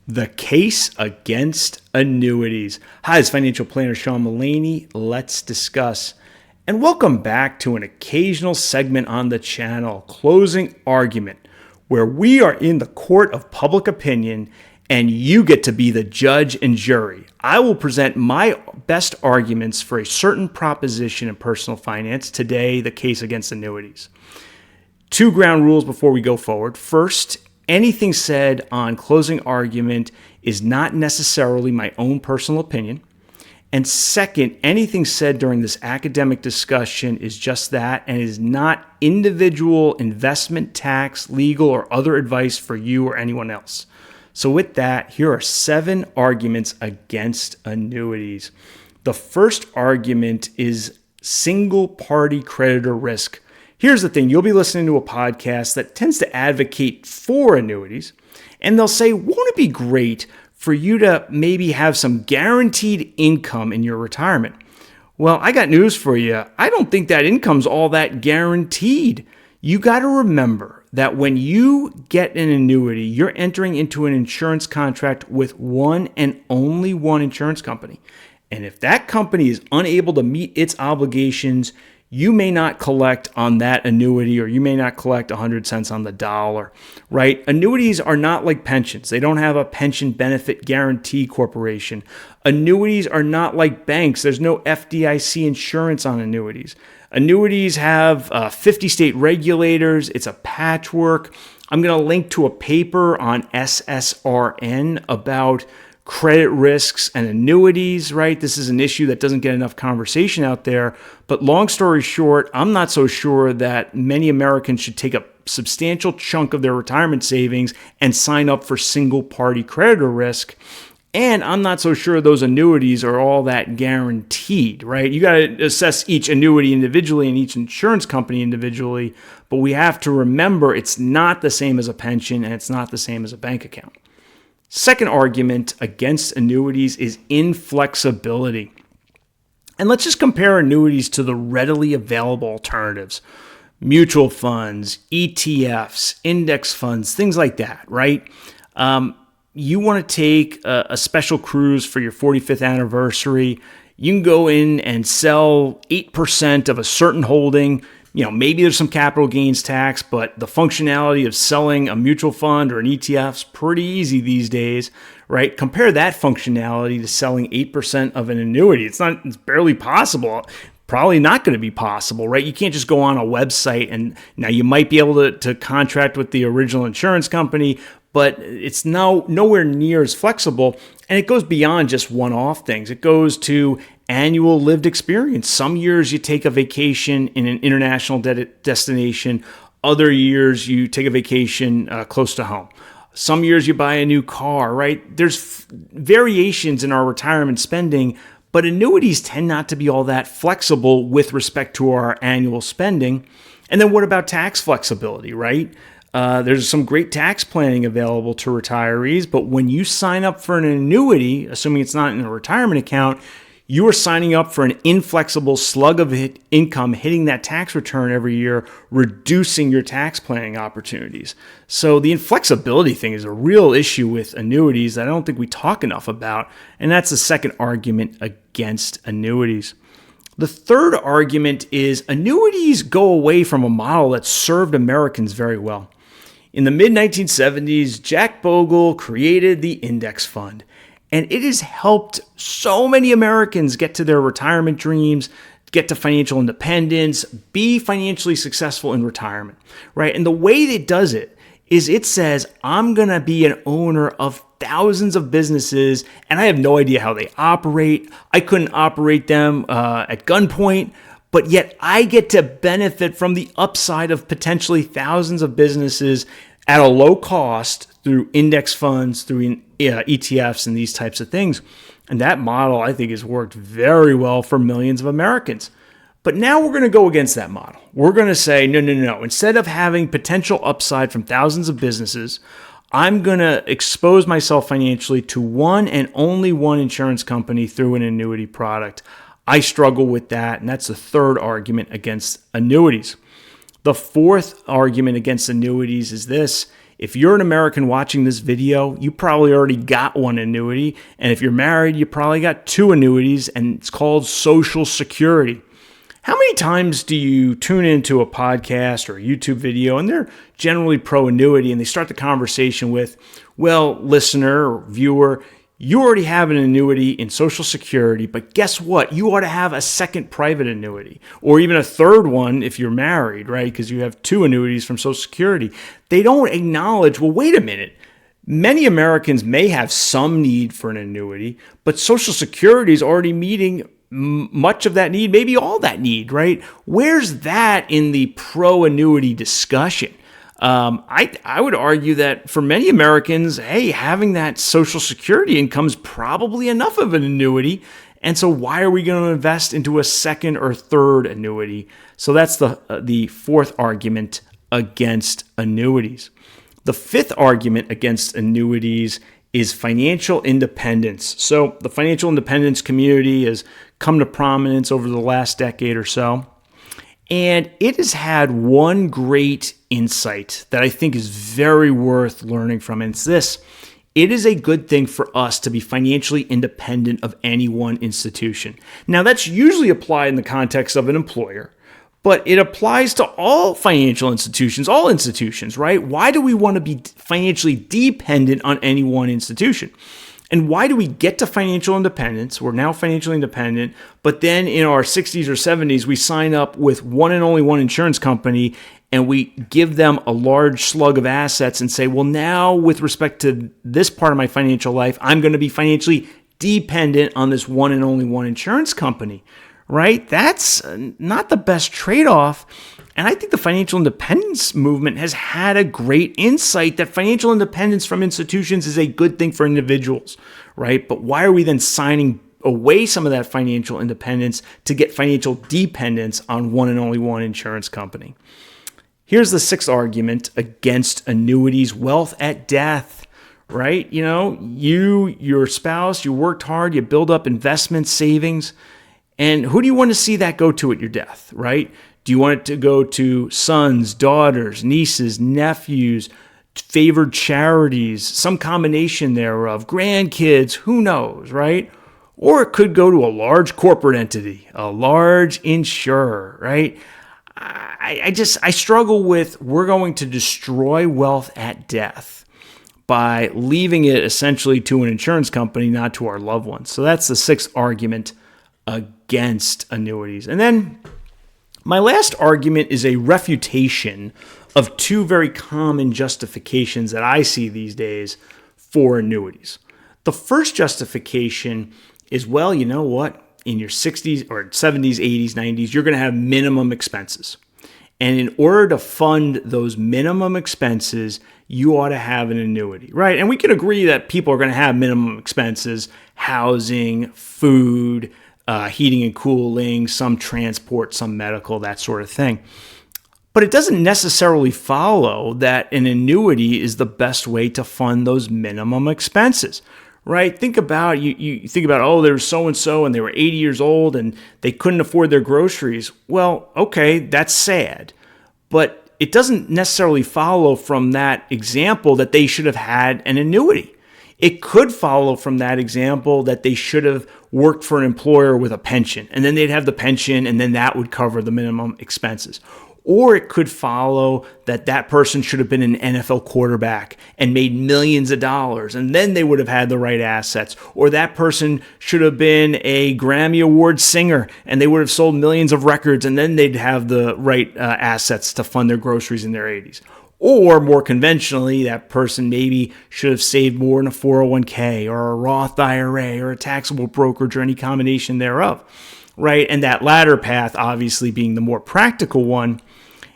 The case against annuities. Hi, it's financial planner Sean Mullaney. Let's discuss. And welcome back to an occasional segment on the channel, Closing Argument, where we are in the court of public opinion and you get to be the judge and jury. I will present my best arguments for a certain proposition in personal finance. Today, the case against annuities. Two ground rules before we go forward. First, anything said on closing argument is not necessarily my own personal opinion. And second, anything said during this academic discussion is just that and is not individual investment, tax, legal, or other advice for you or anyone else. So with that, here are 7 arguments against annuities. The first argument is single party creditor risk. Here's the thing, you'll be listening to a podcast that tends to advocate for annuities, and they'll say, won't it be great for you to maybe have some guaranteed income in your retirement? Well, I got news for you. I don't think that income's all that guaranteed. You got to remember that when you get an annuity, you're entering into an insurance contract with one and only one insurance company. And if that company is unable to meet its obligations, you may not collect on that annuity, or you may not collect 100 cents on the dollar, right? Annuities are not like pensions. They don't have a pension benefit guarantee corporation. Annuities are not like banks. There's no FDIC insurance on annuities. Annuities have 50 state regulators. It's a patchwork. I'm going to link to a paper on SSRN about credit risks and annuities, right? This is an issue that doesn't get enough conversation out there. But long story short, I'm not so sure that many Americans should take a substantial chunk of their retirement savings and sign up for single party creditor risk. And I'm not so sure those annuities are all that guaranteed, right? You got to assess each annuity individually and each insurance company individually. But we have to remember it's not the same as a pension and it's not the same as a bank account. Second argument against annuities is inflexibility. And let's just compare annuities to the readily available alternatives. Mutual funds, ETFs, index funds, things like that, right? You want to take a special cruise for your 45th anniversary. You can go in and sell 8% of a certain holding. You know, maybe there's some capital gains tax, but the functionality of selling a mutual fund or an ETF is pretty easy these days, right? Compare that functionality to selling 8% of an annuity. It's barely possible. Probably not going to be possible, right? You can't just go on a website and now you might be able to contract with the original insurance company, but it's nowhere near as flexible. And it goes beyond just one-off things. It goes to annual lived experience. Some years you take a vacation in an international destination. Other years you take a vacation close to home. Some years you buy a new car, right? There's variations in our retirement spending, but annuities tend not to be all that flexible with respect to our annual spending. And then what about tax flexibility, right? There's some great tax planning available to retirees, but when you sign up for an annuity, assuming it's not in a retirement account, you are signing up for an inflexible slug of income hitting that tax return every year, reducing your tax planning opportunities. So the inflexibility thing is a real issue with annuities that I don't think we talk enough about, and that's the second argument against annuities. The third argument is annuities go away from a model that served Americans very well. In the mid-1970s, Jack Bogle created the index fund, and it has helped so many Americans get to their retirement dreams, get to financial independence, be financially successful in retirement, right? And the way it does it is it says, I'm going to be an owner of thousands of businesses, and I have no idea how they operate. I couldn't operate them at gunpoint, but yet I get to benefit from the upside of potentially thousands of businesses at a low cost through index funds, through ETFs, and these types of things. And that model, I think, has worked very well for millions of Americans. But now we're going to go against that model. We're going to say, no. Instead of having potential upside from thousands of businesses, I'm going to expose myself financially to one and only one insurance company through an annuity product. I struggle with that, and that's the third argument against annuities. The fourth argument against annuities is this. If you're an American watching this video, you probably already got one annuity. And if you're married, you probably got two annuities, and it's called Social Security. How many times do you tune into a podcast or a YouTube video and they're generally pro-annuity and they start the conversation with, well, listener or viewer, you already have an annuity in Social Security, but guess what? You ought to have a second private annuity or even a third one if you're married, right? Because you have two annuities from Social Security. They don't acknowledge, well, wait a minute. Many Americans may have some need for an annuity, but Social Security is already meeting much of that need, maybe all that need, right? Where's that in the pro-annuity discussion? I would argue that for many Americans, hey, having that Social Security income is probably enough of an annuity. And so why are we going to invest into a second or third annuity? So that's the fourth argument against annuities. The fifth argument against annuities is financial independence. So the financial independence community has come to prominence over the last decade or so. And it has had one great insight that I think is very worth learning from. And it's this: it is a good thing for us to be financially independent of any one institution. Now, that's usually applied in the context of an employer, but it applies to all financial institutions, all institutions, right? Why do we want to be financially dependent on any one institution? And why do we get to financial independence? We're now financially independent, but then in our 60s or 70s, we sign up with one and only one insurance company, and we give them a large slug of assets and say, well, now with respect to this part of my financial life, I'm going to be financially dependent on this one and only one insurance company, right? That's not the best trade-off. And I think the financial independence movement has had a great insight that financial independence from institutions is a good thing for individuals, right? But why are we then signing away some of that financial independence to get financial dependence on one and only one insurance company? Here's the sixth argument against annuities: wealth at death, right? You know, your spouse, you worked hard, you build up investment savings, and who do you want to see that go to at your death, right? Do you want it to go to sons, daughters, nieces, nephews, favored charities, some combination thereof, grandkids, who knows, right? Or it could go to a large corporate entity, a large insurer, right? I struggle with, we're going to destroy wealth at death by leaving it essentially to an insurance company, not to our loved ones. So that's the sixth argument against annuities. And then my last argument is a refutation of two very common justifications that I see these days for annuities. The first justification is, well, you know what? In your 60s or 70s, 80s, 90s, you're going to have minimum expenses. And in order to fund those minimum expenses, you ought to have an annuity, right? And we can agree that people are going to have minimum expenses: housing, food, heating and cooling, some transport, some medical, that sort of thing. But it doesn't necessarily follow that an annuity is the best way to fund those minimum expenses, right? Think about, you think about, oh, there's so-and-so and they were 80 years old and they couldn't afford their groceries. Well, okay, that's sad. But it doesn't necessarily follow from that example that they should have had an annuity. It could follow from that example that they should have worked for an employer with a pension, and then they'd have the pension, and then that would cover the minimum expenses. Or it could follow that that person should have been an NFL quarterback and made millions of dollars, and then they would have had the right assets. Or that person should have been a Grammy Award singer, and they would have sold millions of records, and then they'd have the right assets to fund their groceries in their 80s. Or more conventionally, that person maybe should have saved more in a 401k or a Roth IRA or a taxable brokerage or any combination thereof, right? And that latter path obviously being the more practical one.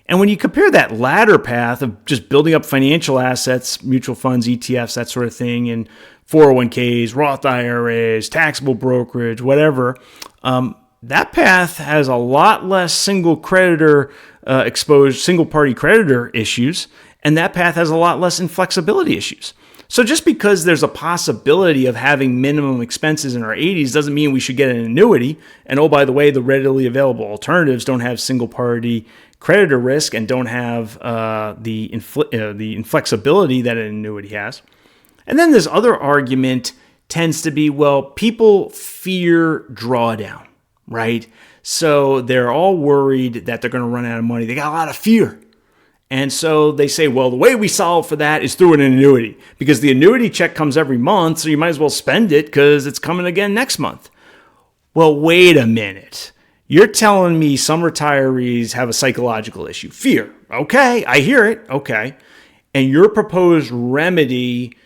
And when you compare that latter path of just building up financial assets, mutual funds, ETFs, that sort of thing, and 401ks, Roth IRAs, taxable brokerage, whatever, that path has a lot less single creditor exposed, single party creditor issues, and that path has a lot less inflexibility issues. So just because there's a possibility of having minimum expenses in our 80s doesn't mean we should get an annuity. And oh, by the way, the readily available alternatives don't have single party creditor risk and don't have the inflexibility that an annuity has. And then this other argument tends to be, well, people fear drawdown, right? So they're all worried that they're going to run out of money. They got a lot of fear. And so they say, well, the way we solve for that is through an annuity, because the annuity check comes every month, so you might as well spend it because it's coming again next month. Well, wait a minute. You're telling me some retirees have a psychological issue, fear. Okay, I hear it. Okay. And your proposed remedy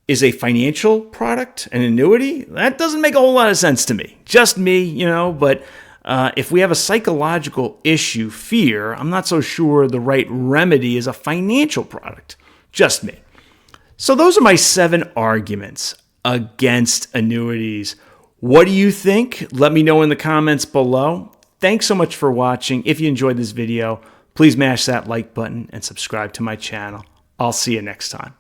is a financial product, an annuity? That doesn't make a whole lot of sense to me. Just me, but if we have a psychological issue, fear, I'm not so sure the right remedy is a financial product. Just me. So those are my 7 arguments against annuities. What do you think? Let me know in the comments below. Thanks so much for watching. If you enjoyed this video, please mash that like button and subscribe to my channel. I'll see you next time.